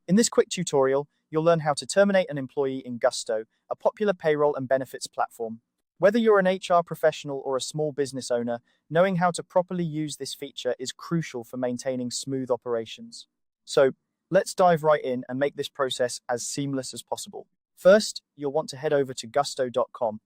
In this quick tutorial, you'll learn how to terminate an employee in Gusto, a popular payroll and benefits platform. Whether you're an HR professional or a small business owner, knowing how to properly use this feature is crucial for maintaining smooth operations. So, let's dive right in and make this process as seamless as possible. First, you'll want to head over to gusto.com.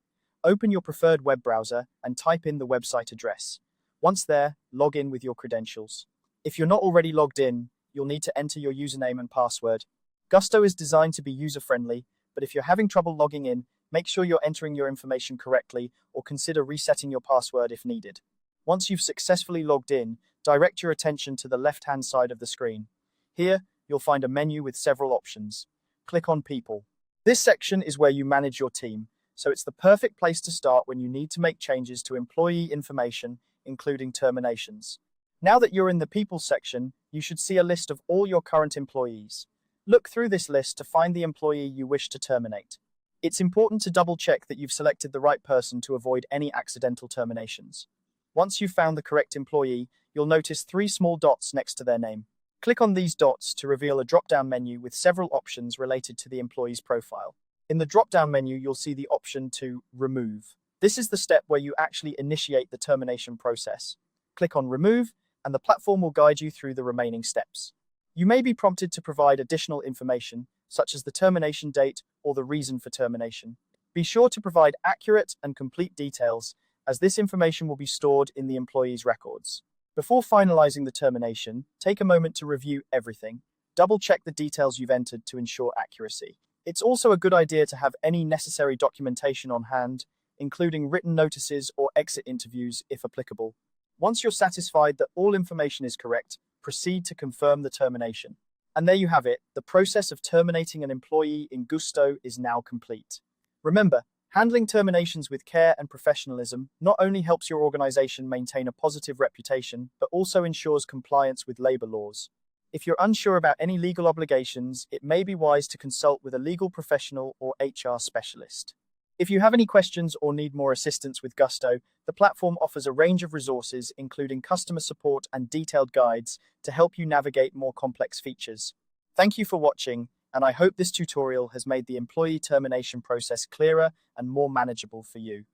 Open your preferred web browser and type in the website address. Once there, log in with your credentials. If you're not already logged in, you'll need to enter your username and password. Gusto is designed to be user-friendly, but if you're having trouble logging in, make sure you're entering your information correctly or consider resetting your password if needed. Once you've successfully logged in, direct your attention to the left-hand side of the screen. Here, you'll find a menu with several options. Click on People. This section is where you manage your team, so it's the perfect place to start when you need to make changes to employee information, including terminations. Now that you're in the People section, you should see a list of all your current employees. Look through this list to find the employee you wish to terminate. It's important to double-check that you've selected the right person to avoid any accidental terminations. Once you've found the correct employee, you'll notice 3 small dots next to their name. Click on these dots to reveal a drop-down menu with several options related to the employee's profile. In the drop-down menu, you'll see the option to Remove. This is the step where you actually initiate the termination process. Click on Remove, and the platform will guide you through the remaining steps. You may be prompted to provide additional information, such as the termination date or the reason for termination. Be sure to provide accurate and complete details, as this information will be stored in the employee's records. Before finalizing the termination, take a moment to review everything. Double-check the details you've entered to ensure accuracy. It's also a good idea to have any necessary documentation on hand, including written notices or exit interviews if applicable. Once you're satisfied that all information is correct, proceed to confirm the termination. And there you have it, the process of terminating an employee in Gusto is now complete. Remember, handling terminations with care and professionalism not only helps your organization maintain a positive reputation, but also ensures compliance with labor laws. If you're unsure about any legal obligations, it may be wise to consult with a legal professional or HR specialist. If you have any questions or need more assistance with Gusto, the platform offers a range of resources, including customer support and detailed guides, to help you navigate more complex features. Thank you for watching, and I hope this tutorial has made the employee termination process clearer and more manageable for you.